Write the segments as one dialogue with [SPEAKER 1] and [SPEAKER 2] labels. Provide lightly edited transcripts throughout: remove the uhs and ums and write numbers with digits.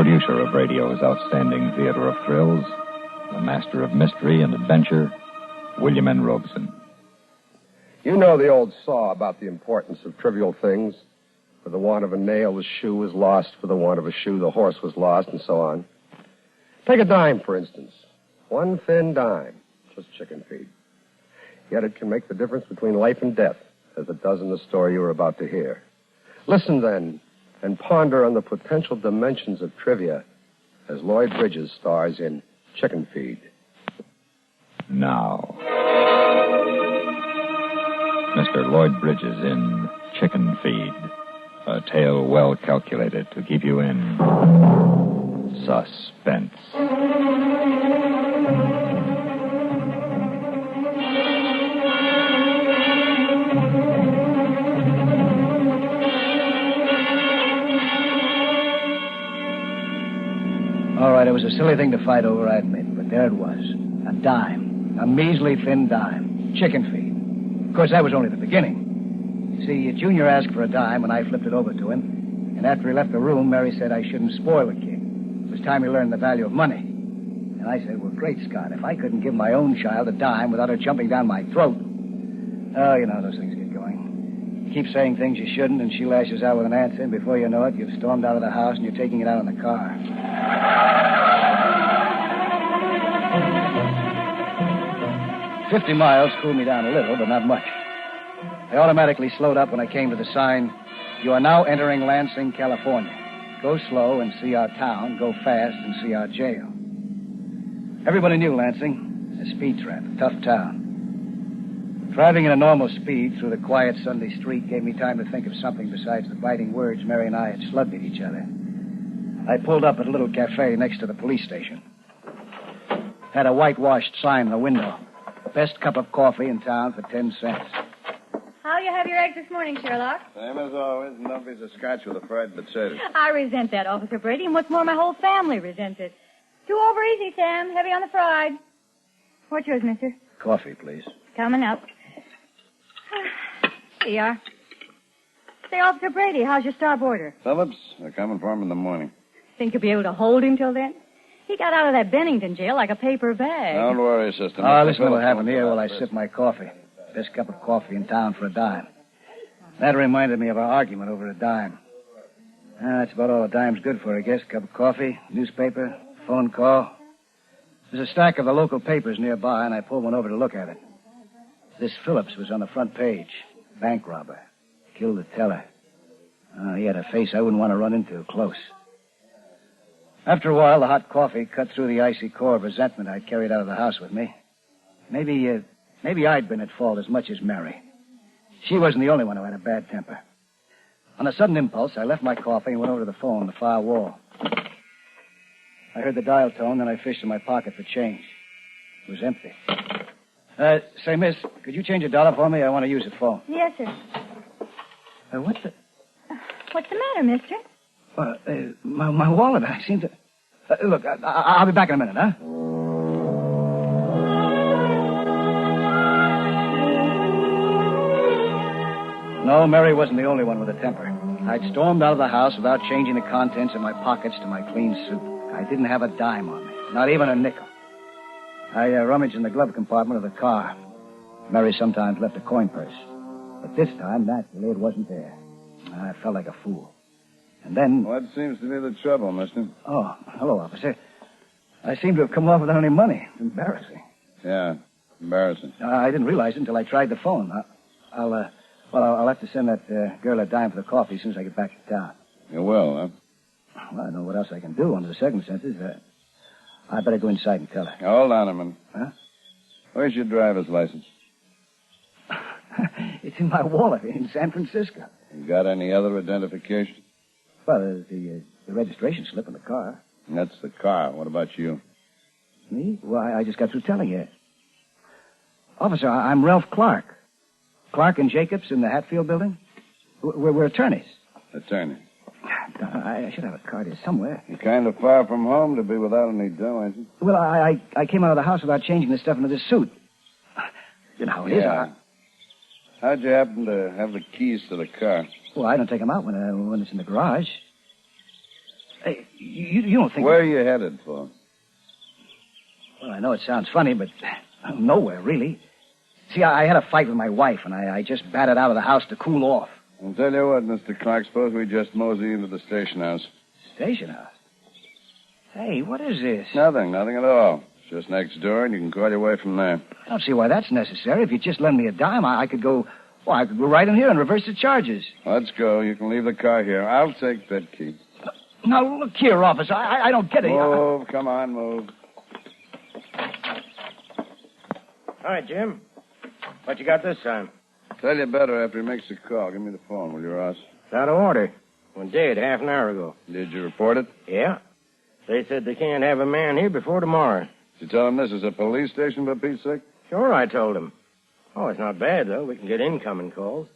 [SPEAKER 1] producer of radio's outstanding theater of thrills, the master of mystery and adventure, William N. Robeson.
[SPEAKER 2] You know the old saw about the importance of trivial things. For the want of a nail, the shoe was lost. For the want of a shoe, the horse was lost, and so on. Take a dime, for instance. One thin dime, just chicken feed. Yet it can make the difference between life and death, as it does in the story you are about to hear. Listen, then, and ponder on the potential dimensions of trivia as Lloyd Bridges stars in Chicken Feed.
[SPEAKER 1] Now, Mr. Lloyd Bridges in Chicken Feed, a tale well calculated to keep you in suspense.
[SPEAKER 3] All right, it was a silly thing to fight over, I admit, but there it was. A dime. A measly thin dime. Chicken feed. Of course, that was only the beginning. See, Junior asked for a dime, and I flipped it over to him. And after he left the room, Mary said I shouldn't spoil the kid. It was time he learned the value of money. And I said, well, great Scott, if I couldn't give my own child a dime without her jumping down my throat. Oh, you know how those things get going. You keep saying things you shouldn't, and she lashes out with an answer, and before you know it, you've stormed out of the house, and you're taking it out in the car. 50 miles cooled me down a little, but not much. I automatically slowed up when I came to the sign, "You are now entering Lansing, California. Go slow and see our town. Go fast and see our jail." Everybody knew Lansing. A speed trap, a tough town. Driving at a normal speed through the quiet Sunday street gave me time to think of something besides the biting words Mary and I had slugged at each other. I pulled up at a little cafe next to the police station. Had a whitewashed sign in the window. Best cup of coffee in town for 10 cents.
[SPEAKER 4] How'll you have your eggs this morning, Sherlock?
[SPEAKER 5] Same as always, and no piece of scotch with a fried potato.
[SPEAKER 4] I resent that, Officer Brady, and what's more, my whole family resents it. Too over easy, Sam. Heavy on the fried. What's yours, mister?
[SPEAKER 3] Coffee, please.
[SPEAKER 4] Coming up. Here you are. Say, Officer Brady, how's your star boarder?
[SPEAKER 5] Phillips, they're coming for him in the morning.
[SPEAKER 4] Think you'll be able to hold him till then? He got out of that Bennington jail like a paper bag.
[SPEAKER 5] Don't worry, sister.
[SPEAKER 3] Listen to what happened here while I sip my coffee. Best cup of coffee in town for a dime. That reminded me of our argument over a dime. That's about all a dime's good for, I guess. Cup of coffee, newspaper, phone call. There's a stack of the local papers nearby, and I pulled one over to look at it. This Phillips was on the front page. Bank robber. Killed the teller. He had a face I wouldn't want to run into close. After a while, the hot coffee cut through the icy core of resentment I'd carried out of the house with me. Maybe I'd been at fault as much as Mary. She wasn't the only one who had a bad temper. On a sudden impulse, I left my coffee and went over to the phone on the far wall. I heard the dial tone, then I fished in my pocket for change. It was empty. Say, miss, could you change $1 for me? I want to use the phone.
[SPEAKER 4] Yes, sir.
[SPEAKER 3] What's the...
[SPEAKER 4] What's the matter, mister?
[SPEAKER 3] My wallet, I seem to... look, I'll be back in a minute, huh? No, Mary wasn't the only one with a temper. I'd stormed out of the house without changing the contents of my pockets to my clean suit. I didn't have a dime on me, not even a nickel. I rummaged in the glove compartment of the car. Mary sometimes left a coin purse. But this time, naturally, it wasn't there. I felt like a fool. And then...
[SPEAKER 5] What seems to be the trouble, mister?
[SPEAKER 3] Oh, hello, officer. I seem to have come off without any money. It's embarrassing.
[SPEAKER 5] Yeah, embarrassing.
[SPEAKER 3] I didn't realize it until I tried the phone. I'll have to send that girl a dime for the coffee as soon as I get back to town.
[SPEAKER 5] You will, huh?
[SPEAKER 3] Well, I don't know what else I can do under the circumstances. I better go inside and tell her.
[SPEAKER 5] Now, hold on a minute.
[SPEAKER 3] Huh?
[SPEAKER 5] Where's your driver's license?
[SPEAKER 3] It's in my wallet in San Francisco.
[SPEAKER 5] You got any other identification?
[SPEAKER 3] Well, there's the registration slip in the car.
[SPEAKER 5] That's the car. What about you?
[SPEAKER 3] Me? Well, I just got through telling you. Officer, I'm Ralph Clark. Clark and Jacobs in the Hatfield building. We're attorneys.
[SPEAKER 5] Attorney.
[SPEAKER 3] I should have a card here somewhere.
[SPEAKER 5] You're kind of far from home to be without any dough, ain't you?
[SPEAKER 3] Well, I came out of the house without changing the stuff into this suit. You know how it is.
[SPEAKER 5] Yeah. How'd you happen to have the keys to the car?
[SPEAKER 3] Well, I don't take them out when it's in the garage. Hey, You don't think...
[SPEAKER 5] Where are you headed for?
[SPEAKER 3] Well, I know it sounds funny, but nowhere, really. See, I had a fight with my wife, and I just batted out of the house to cool off.
[SPEAKER 5] I'll tell you what, Mr. Clark, suppose we just mosey into the station house.
[SPEAKER 3] Station house? Hey, what is this?
[SPEAKER 5] Nothing at all. It's just next door, and you can call your way from there.
[SPEAKER 3] I don't see why that's necessary. If you just lend me a dime, I could go... Well, I could go right in here and reverse the charges.
[SPEAKER 5] Let's go. You can leave the car here. I'll take that key.
[SPEAKER 3] Now, look here, officer. I don't get it.
[SPEAKER 5] Move. Come on, move.
[SPEAKER 6] All right, Jim. What you got this time?
[SPEAKER 5] Tell you better after he makes the call. Give me the phone, will you, Ross?
[SPEAKER 6] It's out of order. Went dead half an hour ago.
[SPEAKER 5] Did you report it?
[SPEAKER 6] Yeah. They said they can't have a man here before tomorrow.
[SPEAKER 5] Did you tell him this is a police station, for Pete's sake?
[SPEAKER 6] Sure, I told him. Oh, it's not bad, though. We can get incoming calls.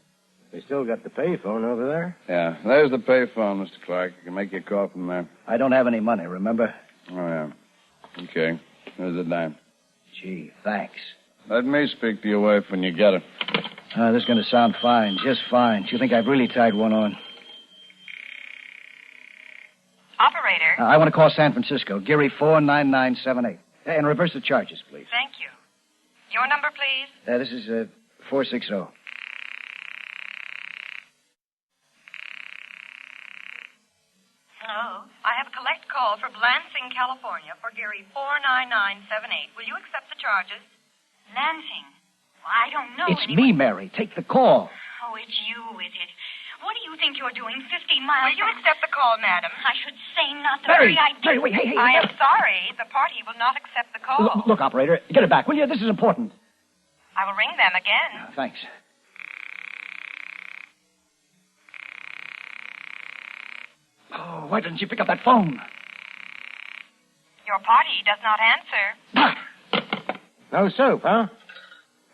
[SPEAKER 6] We still got the payphone over there.
[SPEAKER 5] Yeah, there's the payphone, Mr. Clark. You can make your call from there.
[SPEAKER 3] I don't have any money, remember?
[SPEAKER 5] Oh, yeah. Okay. Here's a dime.
[SPEAKER 3] Gee, thanks.
[SPEAKER 5] Let me speak to your wife when you get her.
[SPEAKER 3] This is going to sound fine, just fine. Do you think I've really tied one on?
[SPEAKER 7] Operator.
[SPEAKER 3] I want to call San Francisco. Geary 49978. And reverse the charges, please.
[SPEAKER 7] Thank you. Your number, please.
[SPEAKER 3] This is 460.
[SPEAKER 7] Hello. I have a collect call for Lansing, California for Geary 49978. Will you accept the charges? Lansing? Well, I don't know
[SPEAKER 3] It's me, Mary. Take the call.
[SPEAKER 7] Oh, it's you, is it? What do you think you're doing 50 miles? Will you accept the call, madam? I should say not the
[SPEAKER 3] Mary!
[SPEAKER 7] very idea.
[SPEAKER 3] Mary, wait, hey.
[SPEAKER 7] I am sorry. The party will not accept the call.
[SPEAKER 3] Look, operator, get it back, will you? This is important.
[SPEAKER 7] I will ring them again.
[SPEAKER 3] Thanks. Oh, why didn't you pick up that phone?
[SPEAKER 7] Your party does not answer.
[SPEAKER 6] No soup, huh?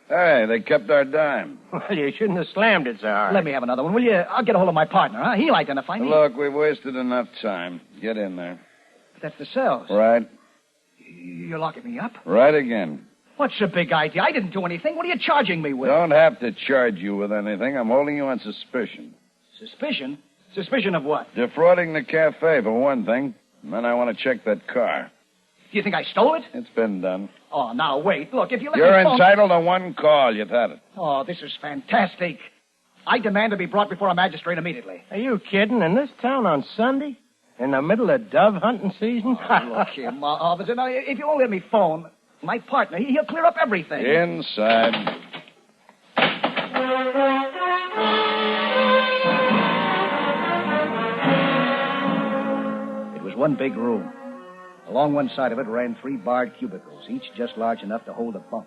[SPEAKER 5] Hey, they kept our dime.
[SPEAKER 6] Well, you shouldn't have slammed it so hard.
[SPEAKER 3] Let me have another one, will you? I'll get a hold of my partner, huh? He'll identify me.
[SPEAKER 5] Look, we've wasted enough time. Get in there.
[SPEAKER 3] But that's the cells.
[SPEAKER 5] Right?
[SPEAKER 3] You're locking me up?
[SPEAKER 5] Right again.
[SPEAKER 3] What's the big idea? I didn't do anything. What are you charging me with?
[SPEAKER 5] Don't have to charge you with anything. I'm holding you on suspicion.
[SPEAKER 3] Suspicion? Suspicion of what?
[SPEAKER 5] Defrauding the cafe, for one thing. And then I want to check that car.
[SPEAKER 3] Do you think I stole it?
[SPEAKER 5] It's been done.
[SPEAKER 3] Oh, now, wait. Look, if you let
[SPEAKER 5] You're
[SPEAKER 3] me phone...
[SPEAKER 5] entitled to one call. You've had it.
[SPEAKER 3] Oh, this is fantastic. I demand to be brought before a magistrate immediately.
[SPEAKER 6] Are you kidding? In this town on Sunday? In the middle of dove hunting season?
[SPEAKER 3] Look here, officer. Now, if you'll let me phone, my partner, he'll clear up everything.
[SPEAKER 5] Inside.
[SPEAKER 3] It was one big room. Along one side of it ran 3 barred cubicles, each just large enough to hold a bunk.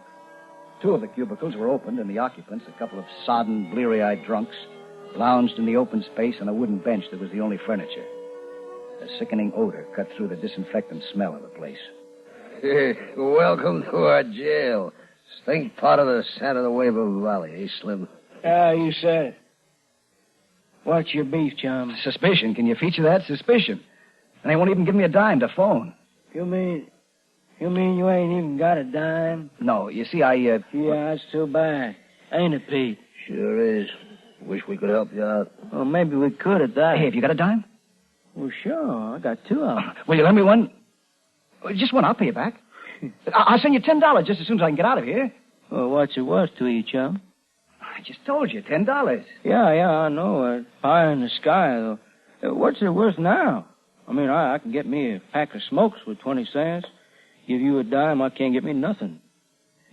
[SPEAKER 3] 2 of the cubicles were opened, and the occupants, a couple of sodden, bleary-eyed drunks, lounged in the open space on a wooden bench that was the only furniture. A sickening odor cut through the disinfectant smell of the place.
[SPEAKER 2] Hey, welcome to our jail. Stink pot of the San Nuevo Valley, eh, Slim?
[SPEAKER 6] You said it. What's your beef, chum?
[SPEAKER 3] Suspicion. Can you feature that? Suspicion. And they won't even give me a dime to phone.
[SPEAKER 6] You mean you ain't even got a dime?
[SPEAKER 3] No, you see,
[SPEAKER 6] Yeah, that's too bad. Ain't it, Pete?
[SPEAKER 2] Sure is. Wish we could help you out.
[SPEAKER 6] Well, maybe we could at that.
[SPEAKER 3] Hey, have you got a dime?
[SPEAKER 6] Well, sure. I got 2 of them.
[SPEAKER 3] Will you lend me one? Just one. I'll pay you back. I'll send you $10 just as soon as I can get out of here.
[SPEAKER 6] Well, what's it worth to you, chum?
[SPEAKER 3] I just told you, $10.
[SPEAKER 6] Yeah, I know. Pie in the sky, though. What's it worth now? I mean, I can get me a pack of smokes with 20 cents. Give you a dime, I can't get me nothing.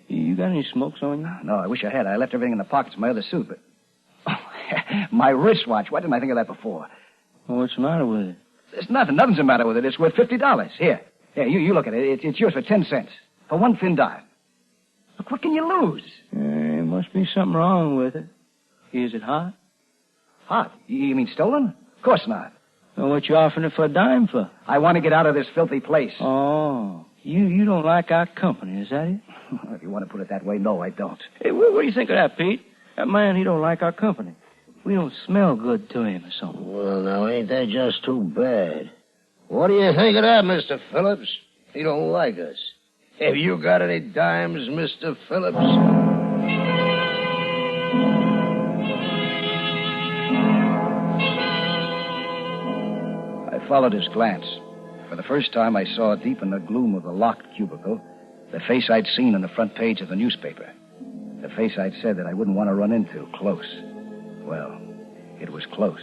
[SPEAKER 6] You got any smokes on you?
[SPEAKER 3] No, I wish I had. I left everything in the pockets of my other suit, but... my wristwatch. Why didn't I think of that before?
[SPEAKER 6] Well, what's the matter with it?
[SPEAKER 3] There's nothing. Nothing's the matter with it. It's worth $50. Here, you look at it. It's yours for 10 cents. For one thin dime. Look, what can you lose?
[SPEAKER 6] There must be something wrong with it. Is it hot?
[SPEAKER 3] Hot? You mean stolen? Of course not.
[SPEAKER 6] Well, what you offering it for a dime for?
[SPEAKER 3] I want to get out of this filthy place.
[SPEAKER 6] Oh, you don't like our company, is that it?
[SPEAKER 3] If you want to put it that way, no, I don't.
[SPEAKER 6] Hey, what do you think of that, Pete? That man, he don't like our company. We don't smell good to him or something.
[SPEAKER 2] Well, now, ain't that just too bad? What do you think of that, Mr. Phillips? He don't like us. Have you got any dimes, Mr. Phillips?
[SPEAKER 3] I followed his glance. For the first time, I saw deep in the gloom of the locked cubicle the face I'd seen on the front page of the newspaper. The face I'd said that I wouldn't want to run into, close. Well, it was close.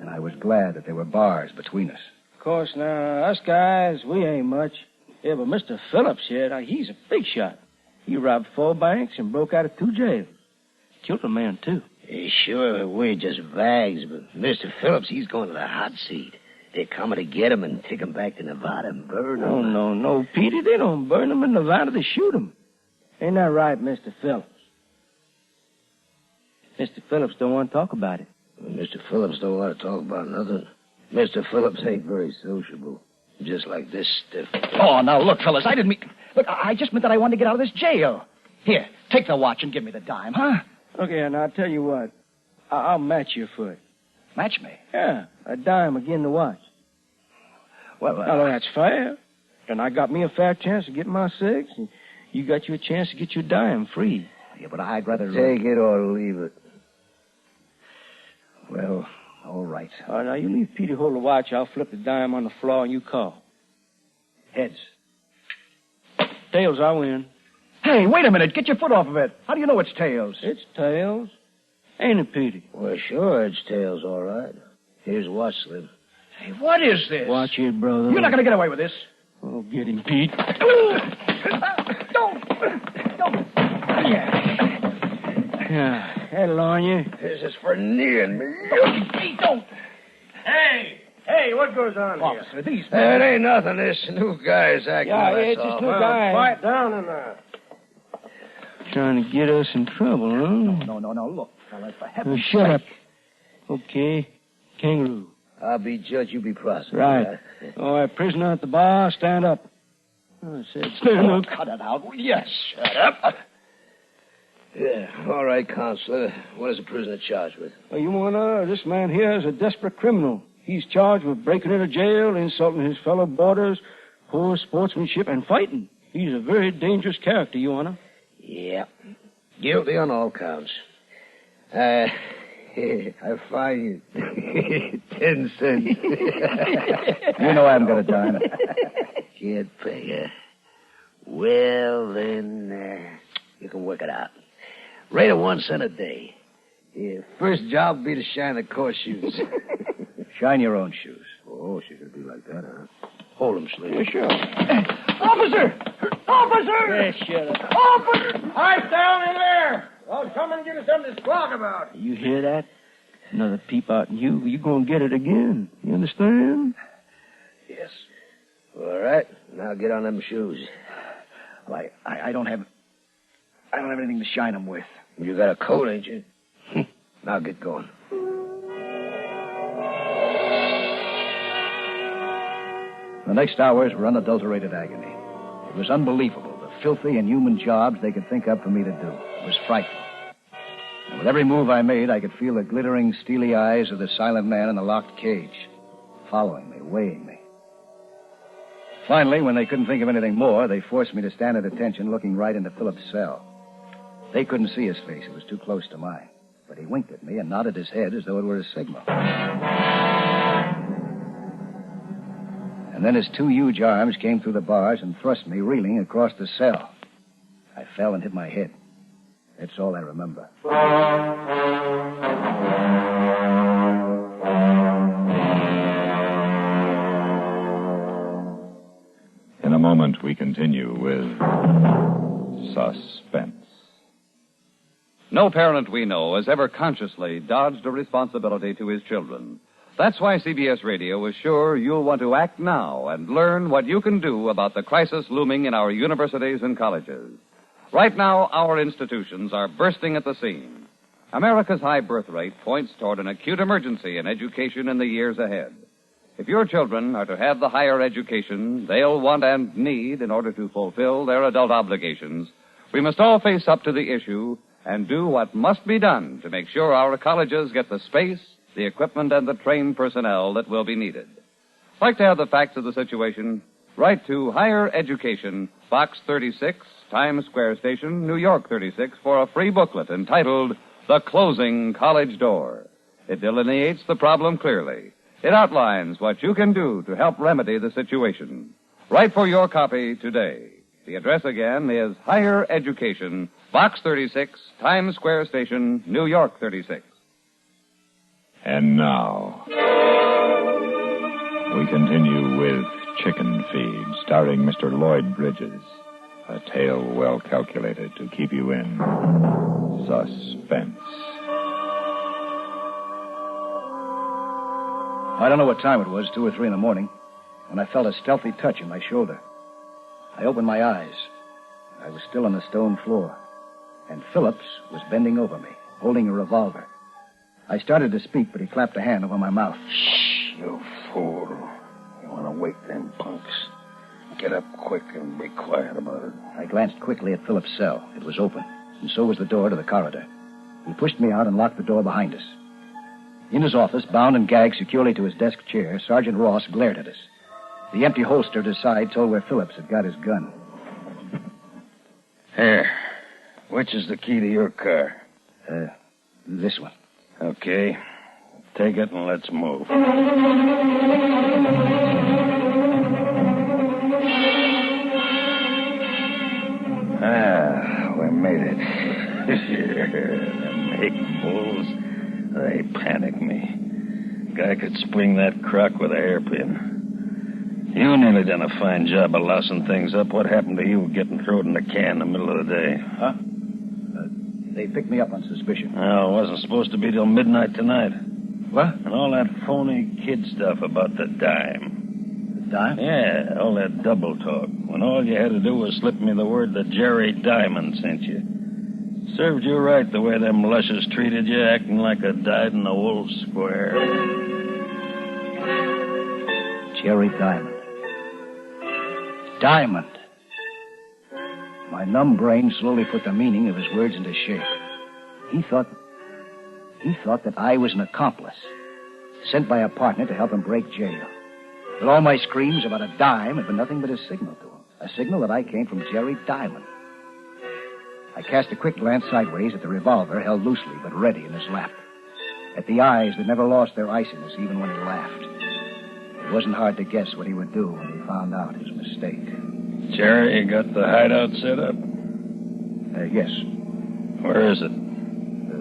[SPEAKER 3] And I was glad that there were bars between us.
[SPEAKER 6] Of course, now, us guys, we ain't much. Yeah, but Mr. Phillips here, now, he's a big shot. He robbed 4 banks and broke out of 2 jails. Killed a man, too.
[SPEAKER 8] Sure, we're just vags, but Mr. Phillips, he's going to the hot seat. They're coming to get him and take him back to Nevada and burn him.
[SPEAKER 6] Oh, no, Petey. They don't burn him in Nevada. They shoot him. Ain't that right, Mr. Phillips? Mr. Phillips don't want to talk about it.
[SPEAKER 8] Well, Mr. Phillips don't want to talk about nothing. Mr. Phillips ain't very sociable. Just like this stiff.
[SPEAKER 3] Oh, now, look, fellas, I didn't mean... Look, I just meant that I wanted to get out of this jail. Here, take the watch and give me the dime, huh?
[SPEAKER 6] Okay, now, I'll tell you what. I'll match your foot.
[SPEAKER 3] Match me?
[SPEAKER 6] Yeah, a dime again the watch.
[SPEAKER 3] Well,
[SPEAKER 6] now, that's fair. And I got me a fair chance to get my 6, and you got you a chance to get your dime free.
[SPEAKER 3] Yeah, but I'd rather...
[SPEAKER 8] Take it or leave it.
[SPEAKER 3] Well, all right.
[SPEAKER 6] All right, now, you leave Petey hold the watch. I'll flip the dime on the floor, and you call.
[SPEAKER 3] Heads.
[SPEAKER 6] Tails, I win.
[SPEAKER 3] Hey, wait a minute. Get your foot off of it. How do you know it's tails?
[SPEAKER 6] It's tails. Ain't it, Petey?
[SPEAKER 8] Well, sure, it's tails, all right. Here's the watch slip.
[SPEAKER 3] Hey, what is this?
[SPEAKER 6] Watch it, brother.
[SPEAKER 3] You're not going to get away with this.
[SPEAKER 6] Oh, get him, Pete.
[SPEAKER 3] Don't.
[SPEAKER 6] Yeah, that'll on you.
[SPEAKER 8] This is for kneeing me.
[SPEAKER 3] Don't.
[SPEAKER 9] Hey, what goes on here?
[SPEAKER 3] Officer, these...
[SPEAKER 8] It ain't nothing. This new guy's acting.
[SPEAKER 6] Yeah,
[SPEAKER 8] that's
[SPEAKER 6] it's
[SPEAKER 8] all.
[SPEAKER 6] this new guy.
[SPEAKER 9] Quiet down in there.
[SPEAKER 6] Trying to get us in trouble, huh?
[SPEAKER 3] No. Look, fellas, for
[SPEAKER 6] Oh,
[SPEAKER 3] heaven's
[SPEAKER 6] shut
[SPEAKER 3] sake.
[SPEAKER 6] up. Okay. Kangaroo.
[SPEAKER 8] I'll be judge, you be prosecutor.
[SPEAKER 6] Right. All right, prisoner at the bar, stand up. I said stand up.
[SPEAKER 3] Cut it out. Yes.
[SPEAKER 8] Shut up. Yeah, all right, Counselor. What is the prisoner charged with?
[SPEAKER 6] Well, you wanna, this man here is a desperate criminal. He's charged with breaking into jail, insulting his fellow boarders, poor sportsmanship, and fighting. He's a very dangerous character, Your Honor.
[SPEAKER 8] Yeah. Guilty on all counts. I fine you 10 cents.
[SPEAKER 3] You know I haven't got a dime.
[SPEAKER 8] Can't pay ya. Well, then, you can work it out. Rate of 1 cent a day. Yeah, first job will be to shine the court shoes.
[SPEAKER 3] Shine your own shoes.
[SPEAKER 8] Oh, she could be like that, huh? Hold him, Slim.
[SPEAKER 6] Yeah, sure.
[SPEAKER 3] Officer!
[SPEAKER 6] Yeah, shut up.
[SPEAKER 3] Officer!
[SPEAKER 9] Pipe down in there. Well, come and give us something to squawk about.
[SPEAKER 6] You hear that? Another peep out in you gonna get it again. You understand?
[SPEAKER 8] Yes. All right. Now get on them shoes.
[SPEAKER 3] Well, I don't have anything to shine them with.
[SPEAKER 8] You got a coat, ain't you? Now get going.
[SPEAKER 3] The next hours were unadulterated agony. It was unbelievable, the filthy, inhuman jobs they could think up for me to do. It was frightful. And with every move I made, I could feel the glittering, steely eyes of the silent man in the locked cage, following me, weighing me. Finally, when they couldn't think of anything more, they forced me to stand at attention, looking right into Philip's cell. They couldn't see his face. It was too close to mine. But he winked at me and nodded his head as though it were a signal. And then his 2 huge arms came through the bars and thrust me, reeling, across the cell. I fell and hit my head. That's all I remember.
[SPEAKER 1] In a moment, we continue with Suspense.
[SPEAKER 10] No parent we know has ever consciously dodged a responsibility to his children. That's why CBS Radio is sure you'll want to act now and learn what you can do about the crisis looming in our universities and colleges. Right now, our institutions are bursting at the seams. America's high birth rate points toward an acute emergency in education in the years ahead. If your children are to have the higher education they'll want and need in order to fulfill their adult obligations, we must all face up to the issue and do what must be done to make sure our colleges get the space, the equipment, and the trained personnel that will be needed. Like to have the facts of the situation? Write to Higher Education, Box 36, Times Square Station, New York 36, for a free booklet entitled The Closing College Door. It delineates the problem clearly. It outlines what you can do to help remedy the situation. Write for your copy today. The address again is Higher Education, Box 36, Times Square Station, New York 36.
[SPEAKER 1] And now, we continue with Chicken Feed, starring Mr. Lloyd Bridges. A tale well calculated to keep you in suspense.
[SPEAKER 3] I don't know what time it was, 2 or 3 in the morning, when I felt a stealthy touch on my shoulder. I opened my eyes. I was still on the stone floor, and Phillips was bending over me, holding a revolver. I started to speak, but he clapped a hand over my mouth.
[SPEAKER 8] Shh, you fool. You want to wake them punks. Get up quick and be quiet about it.
[SPEAKER 3] I glanced quickly at Phillips' cell. It was open, and so was the door to the corridor. He pushed me out and locked the door behind us. In his office, bound and gagged securely to his desk chair, Sergeant Ross glared at us. The empty holster at his side told where Phillips had got his gun.
[SPEAKER 8] Here. Which is the key to your car?
[SPEAKER 3] This one.
[SPEAKER 8] Okay. Take it and let's move. We made it. Them hick bulls, they panicked me. Guy could spring that crock with a hairpin. You nearly done a fine job of lousing things up. What happened to you getting thrown in a can in the middle of the day?
[SPEAKER 3] Huh? They picked me up on suspicion.
[SPEAKER 8] No, it wasn't supposed to be till midnight tonight.
[SPEAKER 3] What?
[SPEAKER 8] And all that phony kid stuff about the dime.
[SPEAKER 3] The dime?
[SPEAKER 8] Yeah, all that double talk. When all you had to do was slip me the word that Jerry Diamond sent you. Served you right the way them lushes treated you, acting like a dyed-in-the-wool square.
[SPEAKER 3] Jerry Diamond. Diamond. My numb brain slowly put the meaning of his words into shape. He thought that I was an accomplice, sent by a partner to help him break jail. But all my screams about a dime had been nothing but a signal to him. A signal that I came from Jerry Diamond. I cast a quick glance sideways at the revolver held loosely but ready in his lap. At the eyes that never lost their iciness even when he laughed. It wasn't hard to guess what he would do when he found out his mistake.
[SPEAKER 8] Jerry, you got the hideout set up?
[SPEAKER 3] Yes.
[SPEAKER 8] Where is it?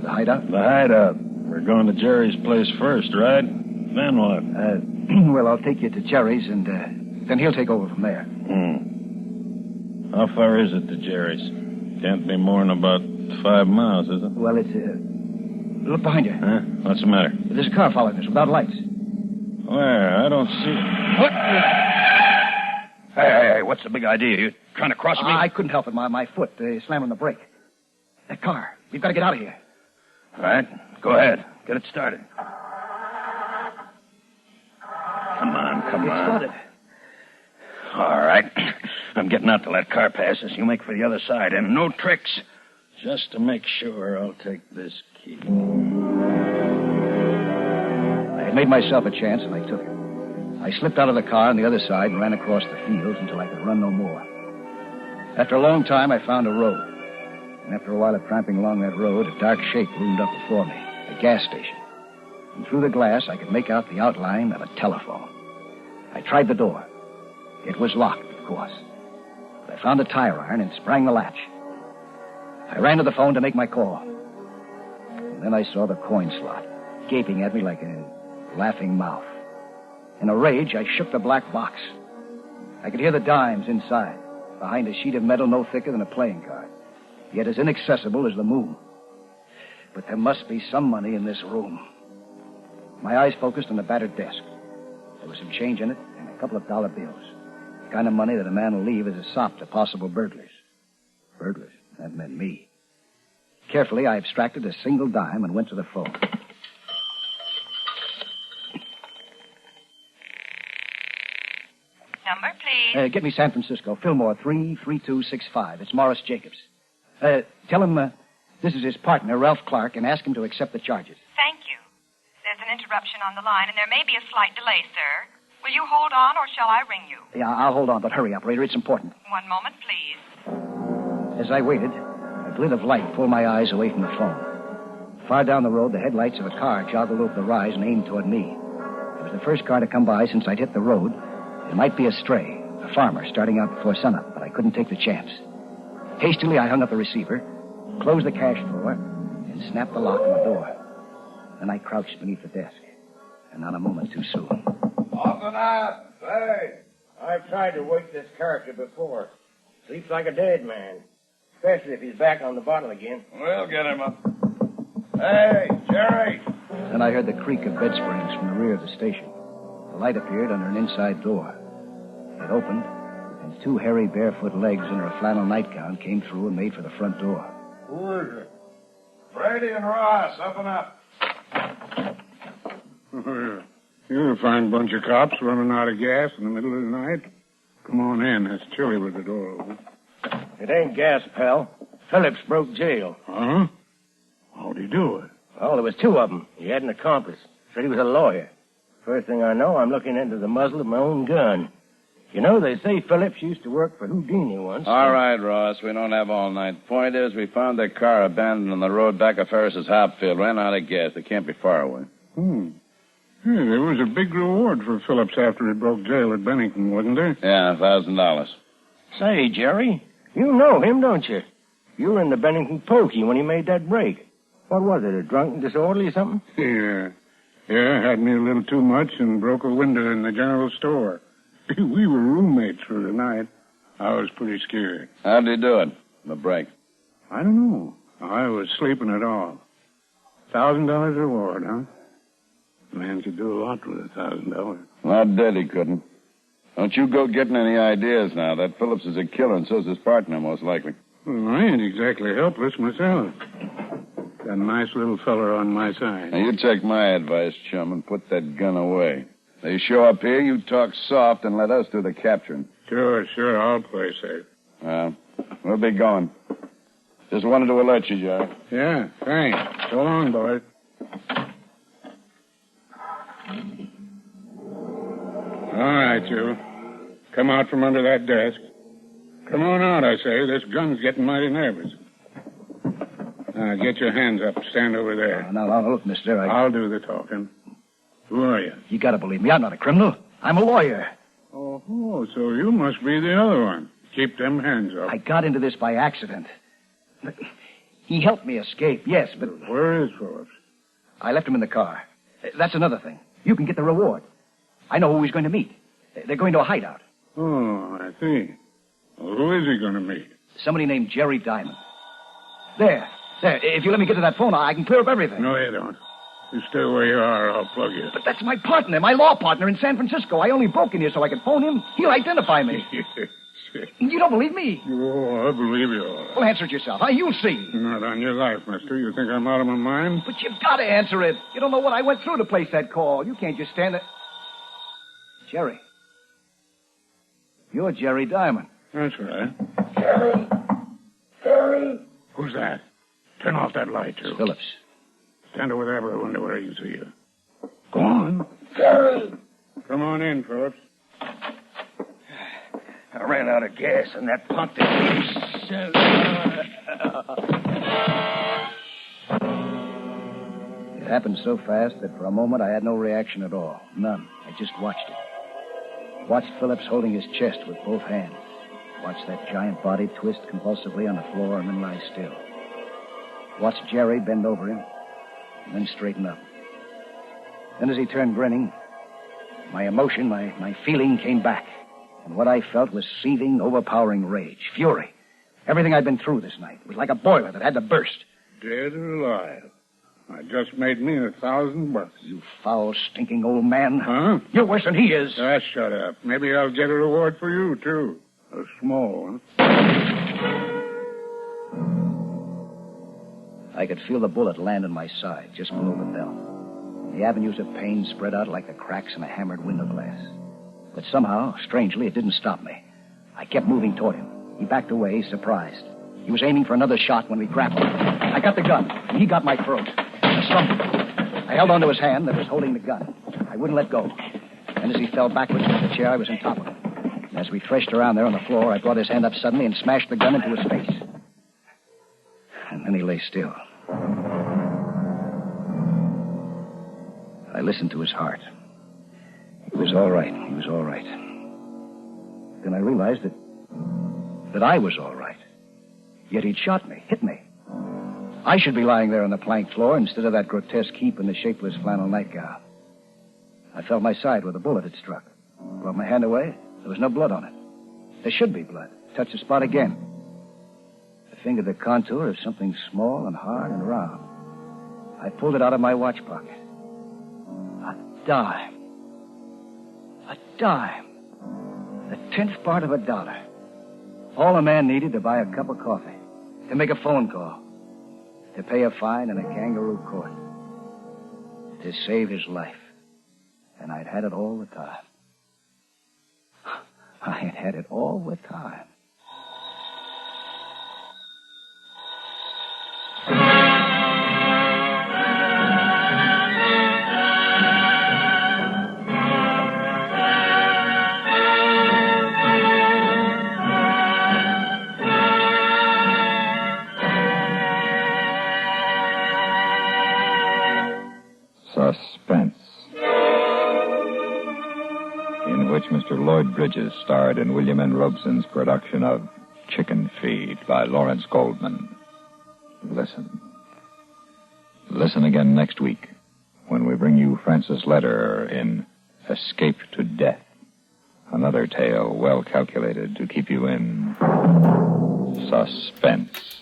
[SPEAKER 3] The hideout?
[SPEAKER 8] The hideout. We're going to Jerry's place first, right? Then what?
[SPEAKER 3] Well, I'll take you to Jerry's, and then he'll take over from there.
[SPEAKER 8] How far is it to Jerry's? Can't be more than about 5 miles, is it?
[SPEAKER 3] Well, it's, look behind you.
[SPEAKER 8] Huh? What's the matter?
[SPEAKER 3] There's a car following us without lights.
[SPEAKER 8] Where? I don't see...
[SPEAKER 9] What? Hey, what's the big idea? You trying to cross me?
[SPEAKER 3] I couldn't help it. My foot slammed on the brake. That car. We've got to get out of here.
[SPEAKER 9] All right, go ahead. Get it started. Come on.
[SPEAKER 3] Started.
[SPEAKER 9] All right. I'm getting out till that car passes. You make for the other side, and no tricks.
[SPEAKER 8] Just to make sure, I'll take this key.
[SPEAKER 3] I had made myself a chance, and I took it. I slipped out of the car on the other side and ran across the fields until I could run no more. After a long time, I found a road. And after a while of tramping along that road, a dark shape loomed up before me, a gas station. And through the glass, I could make out the outline of a telephone. I tried the door. It was locked, of course. But I found a tire iron and sprang the latch. I ran to the phone to make my call. And then I saw the coin slot, gaping at me like a laughing mouth. In a rage, I shook the black box. I could hear the dimes inside, behind a sheet of metal no thicker than a playing card, yet as inaccessible as the moon. But there must be some money in this room. My eyes focused on the battered desk. There was some change in it and a couple of dollar bills. The kind of money that a man will leave as a sop to possible burglars. Burglars? That meant me. Carefully, I abstracted a single dime and went to the phone.
[SPEAKER 7] Number, please.
[SPEAKER 3] Get me San Francisco. Fillmore, 33265. It's Morris Jacobs. Tell him this is his partner, Ralph Clark, and ask him to accept the charges.
[SPEAKER 7] Thank you. There's an interruption on the line, and there may be a slight delay, sir. Will you hold on, or shall I ring you?
[SPEAKER 3] Yeah, I'll hold on, but hurry, operator. It's important.
[SPEAKER 7] One moment, please.
[SPEAKER 3] As I waited, a glint of light pulled my eyes away from the phone. Far down the road, the headlights of a car joggled over the rise and aimed toward me. It was the first car to come by since I'd hit the road. It might be a stray, a farmer starting out before sunup, but I couldn't take the chance. Hastily, I hung up the receiver, closed the cash drawer, and snapped the lock on the door. Then I crouched beneath the desk, and not a moment too soon.
[SPEAKER 11] Open up! Hey! I've tried to wake this character before. Sleeps like a dead man. Especially if he's back on the bottle again.
[SPEAKER 5] We'll get him up. Hey, Jerry!
[SPEAKER 3] Then I heard the creak of bed springs from the rear of the station. The light appeared under an inside door. It opened, and two hairy barefoot legs under a flannel nightgown came through and made for the front door.
[SPEAKER 5] Who is it? Brady and Ross, up and up.
[SPEAKER 12] You're a fine bunch of cops running out of gas in the middle of the night. Come on in. It's chilly with the door open.
[SPEAKER 11] It ain't gas, pal. Phillips broke jail.
[SPEAKER 12] Huh? How'd he do it?
[SPEAKER 11] Well, there was two of them. He had an accomplice. Said he was a lawyer. First thing I know, I'm looking into the muzzle of my own gun. You know, they say Phillips used to work for Houdini once.
[SPEAKER 5] All right, Ross. We don't have all night. Point is, we found their car abandoned on the road back of Ferris's hop field. Ran out of gas. They can't be far away.
[SPEAKER 12] Yeah, there was a big reward for Phillips after he broke jail at Bennington, wasn't there?
[SPEAKER 5] Yeah, $1,000.
[SPEAKER 11] Say, Jerry, you know him, don't you? You were in the Bennington pokey when he made that break. What was it, a drunken disorderly or something?
[SPEAKER 12] Yeah. Yeah, had me a little too much and broke a window in the general store. We were roommates for the night. I was pretty scared.
[SPEAKER 5] How'd he do it, the break?
[SPEAKER 12] I don't know. I was sleeping at all. $1,000 reward, huh? A man could do a lot with $1,000.
[SPEAKER 5] Not dead, he couldn't. Don't you go getting any ideas now. That Phillips is a killer, and so's his partner, most likely.
[SPEAKER 12] Well, I ain't exactly helpless myself. Got a nice little feller on my side.
[SPEAKER 5] Now, you take my advice, chum, and put that gun away. They show up here, you talk soft, and let us do the capturing.
[SPEAKER 12] Sure, I'll play safe.
[SPEAKER 5] We'll be going. Just wanted to alert you, Jerry.
[SPEAKER 12] Yeah, thanks. So long, boys. All right, you. Come out from under that desk. Come on out, I say. This gun's getting mighty nervous. Now, get your hands up. Stand over there.
[SPEAKER 3] Now, look, mister,
[SPEAKER 12] I'll do the talking. Who are you?
[SPEAKER 3] You gotta believe me. I'm not a criminal. I'm a lawyer.
[SPEAKER 12] Oh, so you must be the other one. Keep them hands up.
[SPEAKER 3] I got into this by accident. He helped me escape, yes, but...
[SPEAKER 12] Where is Phillips?
[SPEAKER 3] I left him in the car. That's another thing. You can get the reward. I know who he's going to meet. They're going to a hideout.
[SPEAKER 12] Oh, I see. Well, who is he going to meet?
[SPEAKER 3] Somebody named Jerry Diamond. There. If you let me get to that phone, I can clear up everything.
[SPEAKER 12] No, you don't. You stay where you are, I'll plug you.
[SPEAKER 3] But that's my partner, my law partner in San Francisco. I only broke in here so I could phone him. He'll identify me. You don't believe me?
[SPEAKER 12] Oh, I believe you.
[SPEAKER 3] Well, answer it yourself. You'll see.
[SPEAKER 12] Not on your life, mister. You think I'm out of my mind?
[SPEAKER 3] But you've got to answer it. You don't know what I went through to place that call. You can't just stand there. Jerry. You're Jerry Diamond.
[SPEAKER 12] That's right.
[SPEAKER 11] Jerry!
[SPEAKER 12] Who's that? Turn off that light, too.
[SPEAKER 3] It's Phillips.
[SPEAKER 12] Stand over there by the window where I can see you. Go on.
[SPEAKER 11] Jerry!
[SPEAKER 12] Come on in, Phillips.
[SPEAKER 11] I ran out of gas and that pump that
[SPEAKER 3] It happened so fast that for a moment I had no reaction at all. None. I just watched it. Watched Phillips holding his chest with both hands. Watched that giant body twist convulsively on the floor and then lie still. Watched Jerry bend over him and then straighten up. Then as he turned grinning, my emotion, my feeling came back. And what I felt was seething, overpowering rage, fury. Everything I'd been through this night. It was like a boiler that had to burst.
[SPEAKER 12] Dead or alive. I just made me $1,000.
[SPEAKER 3] You foul, stinking old man.
[SPEAKER 12] Huh?
[SPEAKER 3] You're worse than he is.
[SPEAKER 12] Shut up. Maybe I'll get a reward for you, too. A small one.
[SPEAKER 3] I could feel the bullet land on my side, just below the bell. The avenues of pain spread out like the cracks in a hammered window glass. But somehow, strangely, it didn't stop me. I kept moving toward him. He backed away, surprised. He was aiming for another shot when we grappled. I got the gun, and he got my throat. I stumbled. I held onto his hand that was holding the gun. I wouldn't let go. And as he fell backwards into the chair, I was on top of him. And as we threshed around there on the floor, I brought his hand up suddenly and smashed the gun into his face. And then he lay still. I listened to his heart. was all right. He was all right. Then I realized that I was all right. Yet he'd shot me, hit me. I should be lying there on the plank floor instead of that grotesque heap in the shapeless flannel nightgown. I felt my side where the bullet had struck. Brought my hand away. There was no blood on it. There should be blood. Touched the spot again. I fingered the contour of something small and hard and round. I pulled it out of my watch pocket. A dime. A dime. The 10th part of $1. All a man needed to buy a cup of coffee, to make a phone call, to pay a fine in a kangaroo court, to save his life. And I'd had it all the time. I had had it all the time.
[SPEAKER 1] Suspense, in which Mr. Lloyd Bridges starred in William N. Robeson's production of Chicken Feed by Lawrence Goldman. Listen. Listen again next week when we bring you Francis Lederer in Escape to Death, another tale well calculated to keep you in suspense.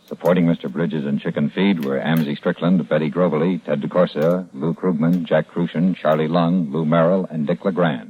[SPEAKER 1] Supporting Mr. Bridges in Chicken Feed were Amzie Strickland, Betty Groveley, Ted DeCorsia, Lou Krugman, Jack Crucian, Charlie Lung, Lou Merrill, and Dick LeGrand.